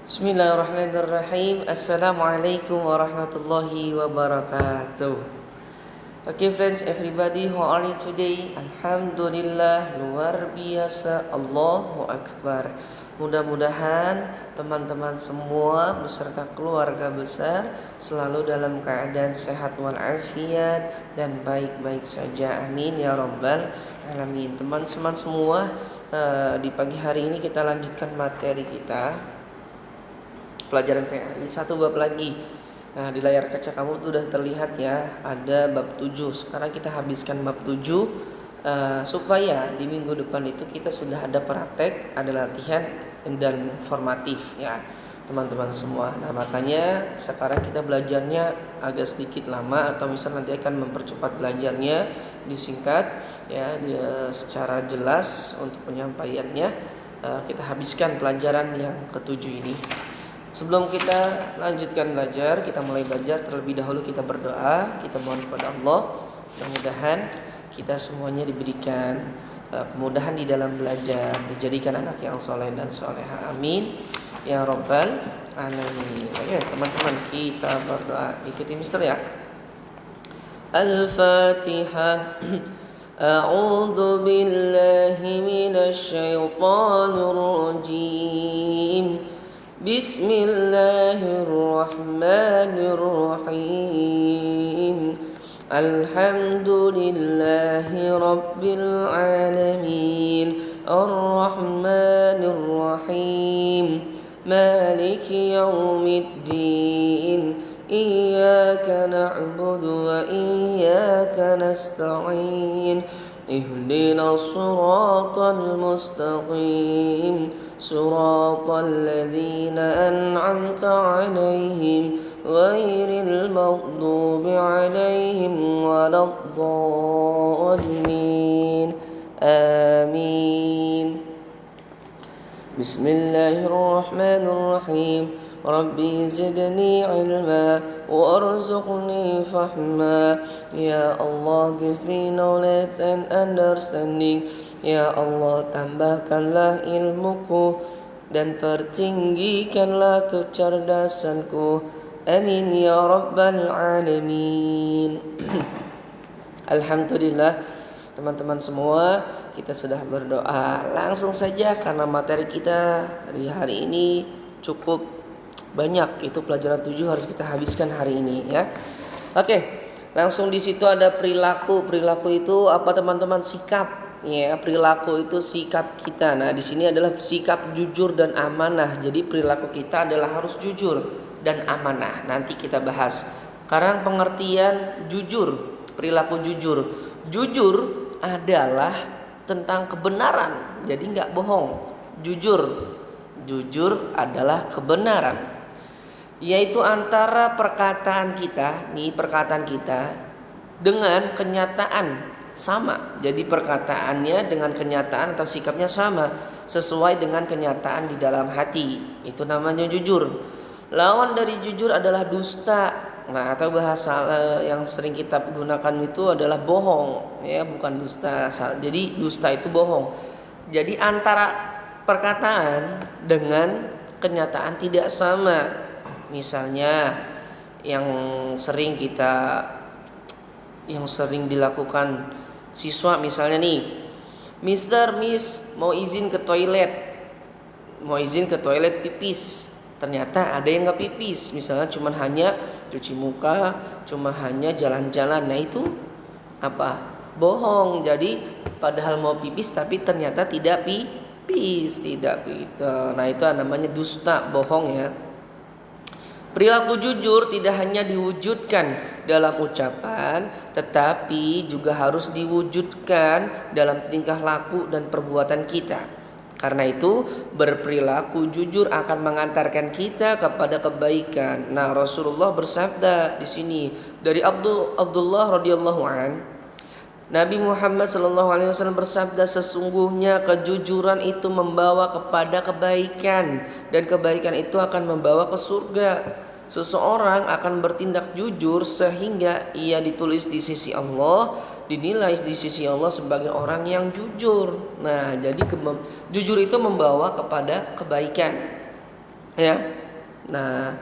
Bismillahirrahmanirrahim. Assalamualaikum warahmatullahi wabarakatuh. Okay friends, everybody, how are you today? Alhamdulillah, luar biasa, Allahu Akbar. Mudah-mudahan teman-teman semua beserta keluarga besar selalu dalam keadaan sehat walafiat dan baik-baik saja. Amin ya rabbal alamin. Teman-teman semua, di pagi hari ini kita lanjutkan materi kita, pelajaran PRI, satu bab lagi. Nah, di layar kaca kamu tuh udah terlihat ya, ada bab 7. Sekarang kita habiskan bab 7 supaya di minggu depan itu kita sudah ada praktek, ada latihan dan formatif ya, teman-teman semua. Nah, makanya sekarang kita belajarnya agak sedikit lama, atau misal nanti akan mempercepat belajarnya, disingkat ya, secara jelas untuk penyampaiannya. Kita habiskan pelajaran yang ketujuh ini. Sebelum kita lanjutkan belajar, kita mulai belajar, terlebih dahulu kita berdoa, kita mohon kepada Allah, mudah-mudahan kita semuanya diberikan kemudahan di dalam belajar, dijadikan anak yang soleh dan soleha, amin ya rabbal alamin. Oke teman-teman, kita berdoa, ikuti Mister ya. Al-Fatihah. A'udzu billahi minasy syaithanir rajim. Bismillahirrahmanirrahim. Alhamdulillahi rabbil alamin. Ar-Rahmanir-Rahim. Maliki yaumiddin. Iyyaka na'budu wa iyyaka nasta'in. Ihdinas siratal mustaqim. صراط الذين أنعمت عليهم غير المغضوب عليهم ولا الضالين آمين. بسم الله الرحمن الرحيم. ربي زدني علما وارزقني فهما. Ya Allah, give me knowledge and understanding. Ya Allah, tambahkanlah ilmuku dan pertinggikanlah kecerdasanku. Amin ya rabbal alamin. Alhamdulillah, teman-teman semua, kita sudah berdoa. Langsung saja, karena materi kita di hari ini cukup banyak. Itu pelajaran 7 harus kita habiskan hari ini ya. Oke, langsung di situ ada perilaku. Perilaku itu apa teman-teman? Sikap. Ya, perilaku itu sikap kita. Nah, di sini adalah sikap jujur dan amanah. Jadi perilaku kita adalah harus jujur dan amanah. Nanti kita bahas. Sekarang pengertian jujur, perilaku jujur. Jujur adalah tentang kebenaran. Jadi nggak bohong. Jujur adalah kebenaran. Yaitu antara perkataan kita dengan kenyataan sama. Jadi perkataannya dengan kenyataan atau sikapnya sama, sesuai dengan kenyataan di dalam hati. Itu namanya jujur. Lawan dari jujur adalah dusta. Nah, atau bahasa yang sering kita gunakan itu adalah bohong, ya, bukan dusta. Jadi dusta itu bohong. Jadi antara perkataan dengan kenyataan tidak sama. Misalnya yang sering dilakukan siswa, misalnya nih, Mister, Miss, mau izin ke toilet pipis. Ternyata ada yang gak pipis, misalnya cuma hanya cuci muka, cuma hanya jalan-jalan. Nah itu apa? Bohong. Jadi padahal mau pipis tapi ternyata tidak pipis. Nah itu namanya dusta, bohong ya. Perilaku jujur tidak hanya diwujudkan dalam ucapan, tetapi juga harus diwujudkan dalam tingkah laku dan perbuatan kita. Karena itu, berperilaku jujur akan mengantarkan kita kepada kebaikan. Nah, Rasulullah bersabda di sini dari Abdullah radhiyallahu an, Nabi Muhammad SAW bersabda, sesungguhnya kejujuran itu membawa kepada kebaikan, dan kebaikan itu akan membawa ke surga. Seseorang akan bertindak jujur sehingga ia ditulis di sisi Allah, dinilai di sisi Allah sebagai orang yang jujur. Nah, jadi jujur itu membawa kepada kebaikan. Ya. Nah,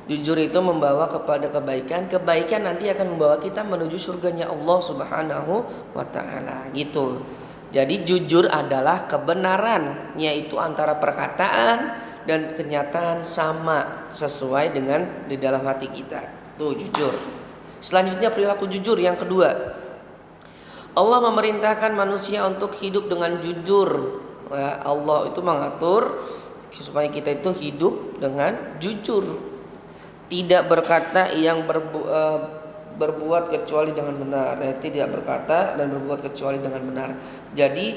jujur itu membawa kepada kebaikan. Kebaikan nanti akan membawa kita menuju surganya Allah Subhanahu wa taala gitu. Jadi jujur adalah kebenaran, yaitu antara perkataan dan kenyataan sama sesuai dengan di dalam hati kita. Tuh jujur. Selanjutnya perilaku jujur yang kedua. Allah memerintahkan manusia untuk hidup dengan jujur. Allah itu mengatur supaya kita itu hidup dengan jujur, tidak berkata yang berbuat kecuali dengan benar, tidak berkata dan berbuat kecuali dengan benar. Jadi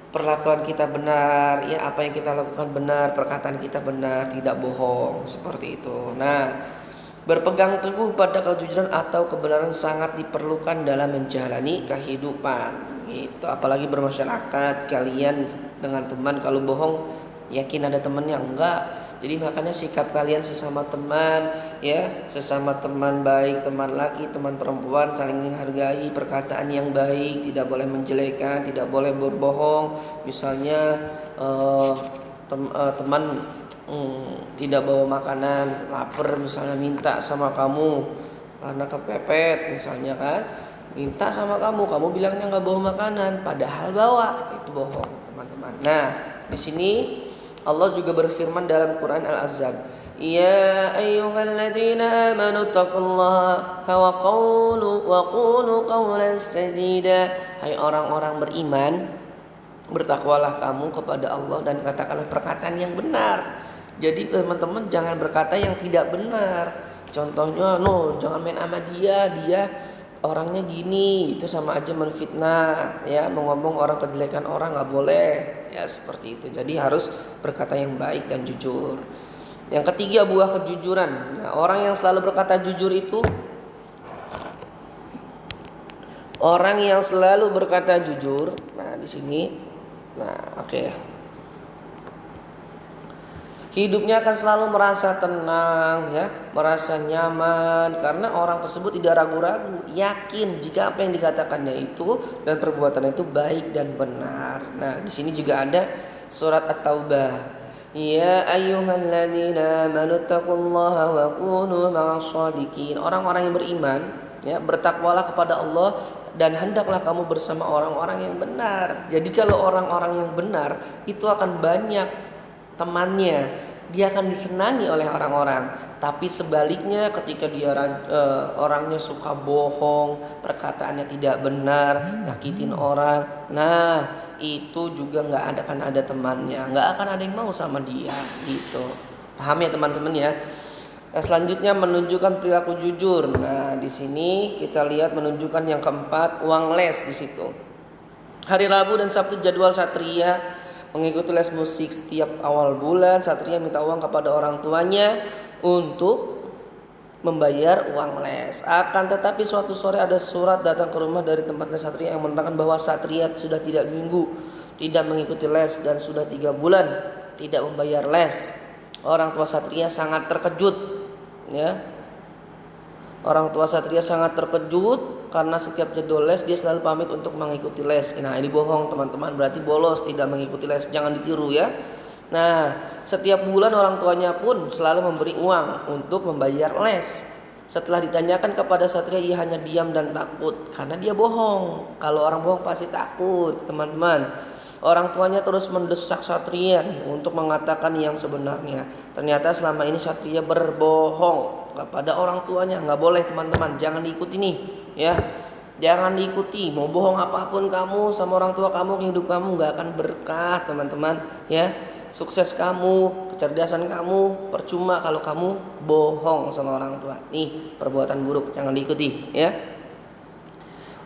perlakuan kita benar, ya apa yang kita lakukan benar, perkataan kita benar, tidak bohong, seperti itu. Nah, berpegang teguh pada kejujuran atau kebenaran sangat diperlukan dalam menjalani kehidupan. Itu apalagi bermasyarakat, kalian dengan teman kalau bohong yakin ada temannya enggak. Jadi makanya sikap kalian sesama teman, ya, sesama teman baik, teman laki, teman perempuan saling menghargai, perkataan yang baik, tidak boleh menjelekan, tidak boleh berbohong. Misalnya teman tidak bawa makanan, lapar misalnya, minta sama kamu karena kepepet misalnya kan, minta sama kamu bilangnya nggak bawa makanan padahal bawa, itu bohong teman-teman. Nah, di sini Allah juga berfirman dalam Quran Al-Ahzab, ya ayyuhalladzina amanu taqullaha wa qulu qawlan sadida. Hai orang-orang beriman, bertakwalah kamu kepada Allah dan katakanlah perkataan yang benar. Jadi teman-teman jangan berkata yang tidak benar. Contohnya, jangan main sama dia orangnya gini, itu sama aja menfitnah, ya, mengomong orang kejelekan orang nggak boleh, ya seperti itu. Jadi harus berkata yang baik dan jujur. Yang ketiga, buah kejujuran. Nah, orang yang selalu berkata jujur itu orang yang selalu berkata jujur. Nah, di sini, oke. Hidupnya akan selalu merasa tenang, ya, merasa nyaman karena orang tersebut tidak ragu-ragu, yakin jika apa yang dikatakannya itu dan perbuatannya itu baik dan benar. Nah, di sini juga ada surat At-Taubah. Ya ayyuhalladzina amanu taqullaha wa kunu ma'ash-shadiqin. Orang-orang yang beriman, ya, bertakwalah kepada Allah dan hendaklah kamu bersama orang-orang yang benar. Jadi kalau orang-orang yang benar itu akan banyak temannya, dia akan disenangi oleh orang-orang. Tapi sebaliknya ketika dia orangnya suka bohong, perkataannya tidak benar, nyakitin orang, nah itu juga nggak akan ada temannya, nggak akan ada yang mau sama dia, gitu. Paham ya teman-teman ya? Nah, selanjutnya menunjukkan perilaku jujur. Nah, di sini kita lihat menunjukkan yang keempat, uang les di situ. Hari Rabu dan Sabtu jadwal Satria mengikuti les musik. Setiap awal bulan Satria minta uang kepada orang tuanya untuk membayar uang les. Akan tetapi suatu sore ada surat datang ke rumah dari tempat les Satria yang menerangkan bahwa Satria sudah tidak mengikuti les dan sudah 3 bulan tidak membayar les. Orang tua Satria sangat terkejut, ya. Orang tua Satria sangat terkejut karena setiap jadwal les dia selalu pamit untuk mengikuti les. Nah, ini bohong teman-teman, berarti bolos, tidak mengikuti les, jangan ditiru ya. Nah, setiap bulan orang tuanya pun selalu memberi uang untuk membayar les. Setelah ditanyakan kepada Satria, ia hanya diam dan takut karena dia bohong. Kalau orang bohong pasti takut, teman-teman. Orang tuanya terus mendesak Satria untuk mengatakan yang sebenarnya. Ternyata selama ini Satria berbohong kepada orang tuanya. Nggak boleh teman-teman, jangan diikuti nih, ya. Jangan diikuti. Mau bohong apapun kamu sama orang tua kamu, hidup kamu nggak akan berkah teman-teman, ya. Sukses kamu, kecerdasan kamu percuma kalau kamu bohong sama orang tua. Nih perbuatan buruk, jangan diikuti, ya.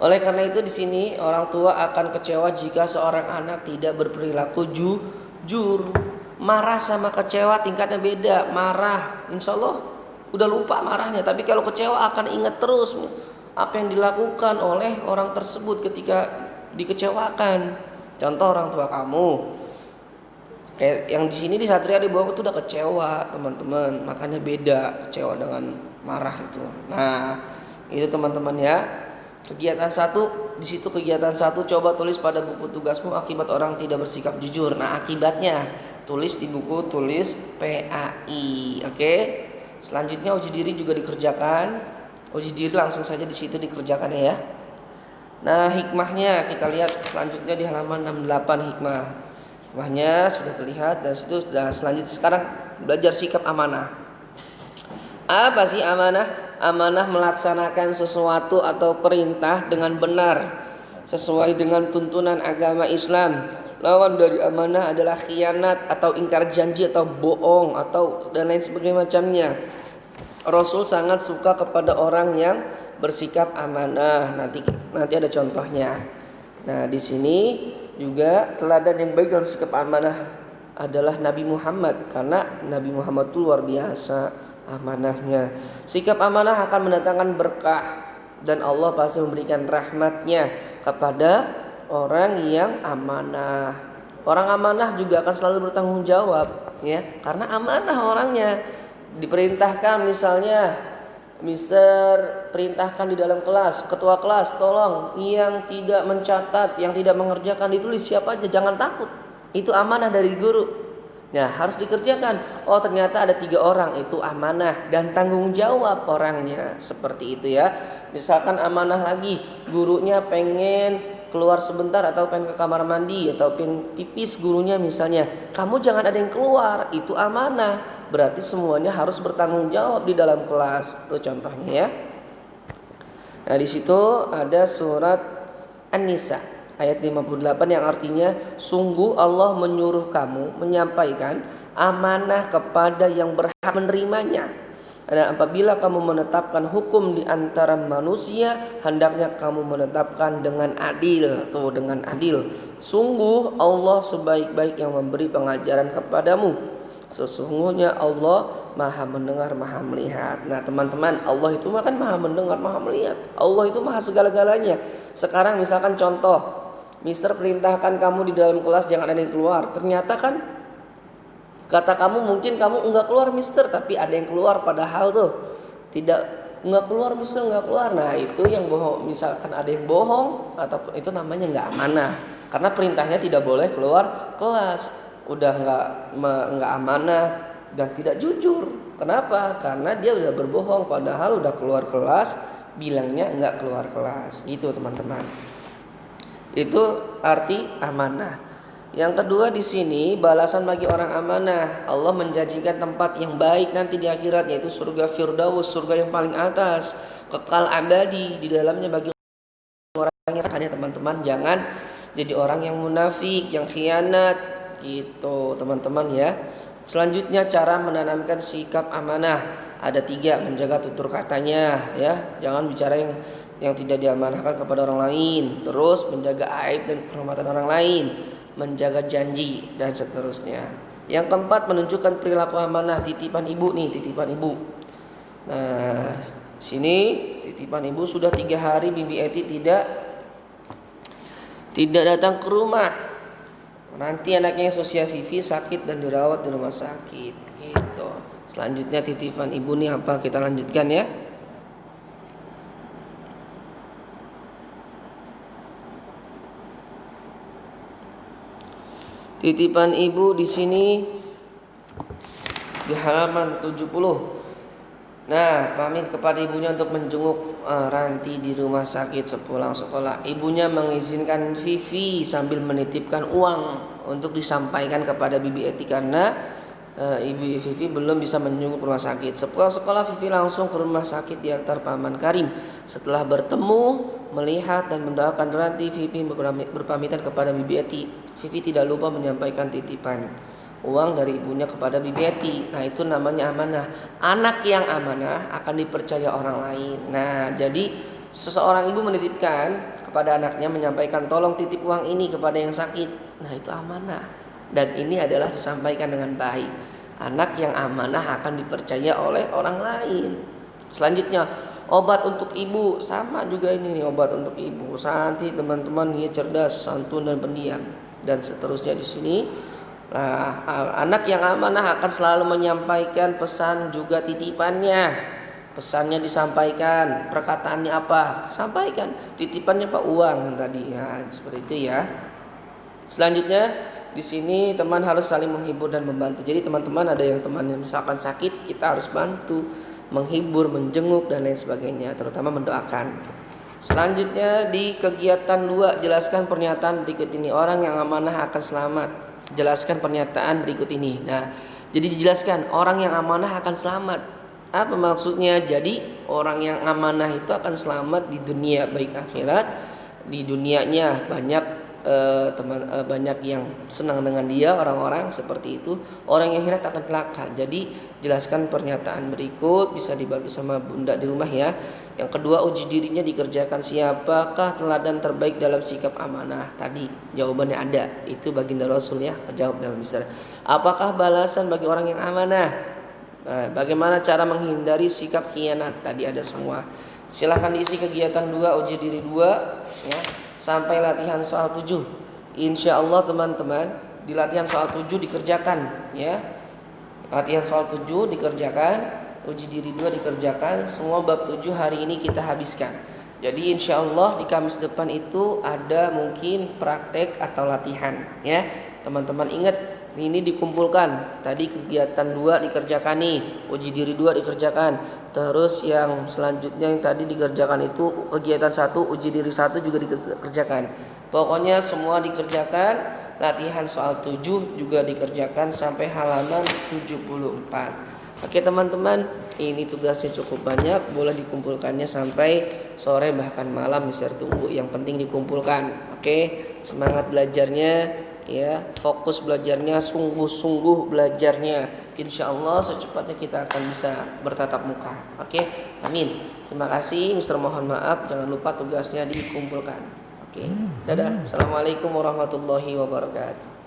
Oleh karena itu di sini orang tua akan kecewa jika seorang anak tidak berperilaku jujur. Marah sama kecewa tingkatnya beda. Marah, insya Allah udah lupa marahnya. Tapi kalau kecewa akan ingat terus apa yang dilakukan oleh orang tersebut ketika dikecewakan. Contoh orang tua kamu. Kayak yang di sini di Satria dibawa itu udah kecewa teman-teman. Makanya beda kecewa dengan marah itu. Nah itu teman-teman ya. Kegiatan 1, di situ kegiatan 1 coba tulis pada buku tugasmu akibat orang tidak bersikap jujur. Nah, akibatnya tulis di buku tulis PAI. Oke. Selanjutnya uji diri juga dikerjakan. Uji diri langsung saja di situ dikerjakan ya. Nah, hikmahnya kita lihat selanjutnya di halaman 68 hikmah. Hikmahnya sudah terlihat dan situ sudah. Selanjutnya sekarang belajar sikap amanah. Apa sih amanah? Amanah melaksanakan sesuatu atau perintah dengan benar sesuai dengan tuntunan agama Islam. Lawan dari amanah adalah khianat atau ingkar janji atau bohong atau dan lain sebagainya macamnya. Rasul sangat suka kepada orang yang bersikap amanah. Nanti ada contohnya. Nah, di sini juga teladan yang baik dalam sikap amanah adalah Nabi Muhammad, karena Nabi Muhammad itu luar biasa amanahnya. Sikap amanah akan mendatangkan berkah dan Allah pasti memberikan rahmatnya kepada orang yang amanah. Orang amanah juga akan selalu bertanggung jawab ya, karena amanah orangnya. Diperintahkan misalnya Mister perintahkan di dalam kelas, ketua kelas tolong yang tidak mencatat, yang tidak mengerjakan ditulis siapa aja, jangan takut. Itu amanah dari guru. Nah, harus dikerjakan. Oh, ternyata ada 3 orang, itu amanah dan tanggung jawab orangnya. Seperti itu ya. Misalkan amanah lagi, gurunya pengen keluar sebentar atau pengen ke kamar mandi atau pengen pipis gurunya misalnya. Kamu jangan ada yang keluar, itu amanah. Berarti semuanya harus bertanggung jawab di dalam kelas. Itu contohnya ya. Nah, di situ ada surat An-Nisa ayat 58 yang artinya sungguh Allah menyuruh kamu menyampaikan amanah kepada yang berhak menerimanya. Dan apabila kamu menetapkan hukum di antara manusia, hendaknya kamu menetapkan dengan adil. Tuh, dengan adil. Sungguh Allah sebaik-baik yang memberi pengajaran kepadamu. Sesungguhnya Allah maha mendengar, maha melihat. Nah teman-teman, Allah itu kan maha mendengar, maha melihat. Allah itu maha segala-galanya. Sekarang misalkan contoh, Mister perintahkan kamu di dalam kelas jangan ada yang keluar. Ternyata kan kata kamu mungkin kamu enggak keluar Mister, tapi ada yang keluar padahal tuh tidak, enggak keluar Mister, enggak keluar. Nah itu yang bohong. Misalkan ada yang bohong atau itu namanya enggak amanah, karena perintahnya tidak boleh keluar kelas. Udah enggak amanah dan tidak jujur. Kenapa? Karena dia udah berbohong padahal udah keluar kelas bilangnya enggak keluar kelas. Gitu teman-teman. Itu arti amanah. Yang kedua di sini balasan bagi orang amanah. Allah menjanjikan tempat yang baik nanti di akhirat, yaitu surga Firdaus, surga yang paling atas, kekal abadi di dalamnya bagi orang yang hanya. Teman-teman jangan jadi orang yang munafik, yang khianat gitu teman-teman ya. Selanjutnya cara menanamkan sikap amanah ada 3. Menjaga tutur katanya ya, jangan bicara yang tidak diamanahkan kepada orang lain. Terus menjaga aib dan kehormatan orang lain, menjaga janji dan seterusnya. Yang keempat menunjukkan perilaku amanah. Titipan ibu nih, titipan ibu. Nah sini titipan ibu sudah 3 hari Bibi Eti tidak datang ke rumah. Nanti anaknya Sofia Vivi sakit dan dirawat di rumah sakit gitu. Selanjutnya titipan ibu nih apa, kita lanjutkan ya. Titipan ibu di sini di halaman 70. Nah, pamit kepada ibunya untuk menjenguk Ranti di rumah sakit sepulang sekolah. Ibunya mengizinkan Vivi sambil menitipkan uang untuk disampaikan kepada Bibi Eti karena Ibu Vivi belum bisa menjenguk rumah sakit. Sepulang sekolah Vivi langsung ke rumah sakit diantar Paman Karim. Setelah bertemu, melihat dan mendoakan Ranti, Vivi berpamitan kepada Bibi Eti. Vivi tidak lupa menyampaikan titipan uang dari ibunya kepada Bibi Eti. Nah itu namanya amanah. Anak yang amanah akan dipercaya orang lain. Nah jadi seseorang ibu menitipkan kepada anaknya, menyampaikan tolong titip uang ini kepada yang sakit. Nah itu amanah. Dan ini adalah disampaikan dengan baik. Anak yang amanah akan dipercaya oleh orang lain. Selanjutnya obat untuk ibu, sama juga ini nih, obat untuk ibu. Santi teman-teman, dia cerdas, santun dan pendiam dan seterusnya di sini. Nah, anak yang amanah akan selalu menyampaikan pesan juga titipannya. Pesannya disampaikan, perkataannya apa? Sampaikan. Titipannya Pak uang tadi ya, seperti itu ya. Selanjutnya di sini teman harus saling menghibur dan membantu. Jadi teman-teman ada yang teman yang misalkan sakit, kita harus bantu, menghibur, menjenguk dan lain sebagainya, terutama mendoakan. Selanjutnya di kegiatan 2, jelaskan pernyataan berikut ini. Orang yang amanah akan selamat. Jelaskan pernyataan berikut ini. Nah, jadi dijelaskan orang yang amanah akan selamat. Apa maksudnya? Jadi orang yang amanah itu akan selamat di dunia baik akhirat. Di dunianya banyak banyak yang senang dengan dia, orang-orang seperti itu. Orang yang akhirat akan celaka. Jadi jelaskan pernyataan berikut, bisa dibantu sama Bunda di rumah ya. Yang kedua, uji dirinya dikerjakan. Siapakah teladan terbaik dalam sikap amanah? Tadi jawabannya ada, itu baginda Rasul ya, jawab dalam misal. Apakah balasan bagi orang yang amanah? Bagaimana cara menghindari sikap khianat? Tadi ada semua. Silahkan diisi kegiatan 2, uji diri 2 ya, sampai latihan soal 7. Insya Allah teman-teman, di latihan soal 7 dikerjakan ya. Latihan soal 7 dikerjakan, uji diri 2 dikerjakan, semua bab 7 hari ini kita habiskan. Jadi insya Allah di Kamis depan itu ada mungkin praktek atau latihan ya. Teman-teman ingat, ini dikumpulkan. Tadi kegiatan 2 dikerjakan nih, uji diri 2 dikerjakan. Terus yang selanjutnya yang tadi dikerjakan itu kegiatan 1, uji diri 1 juga dikerjakan. Pokoknya semua dikerjakan. Latihan soal 7 juga dikerjakan sampai halaman 74. Oke teman-teman, ini tugasnya cukup banyak, boleh dikumpulkannya sampai sore bahkan malam, bisa tunggu. Yang penting dikumpulkan. Oke, semangat belajarnya ya, fokus belajarnya, sungguh-sungguh belajarnya. Insya Allah secepatnya kita akan bisa bertatap muka. Oke, amin. Terima kasih, Mister, mohon maaf, jangan lupa tugasnya dikumpulkan. Oke, dadah. Assalamualaikum warahmatullahi wabarakatuh.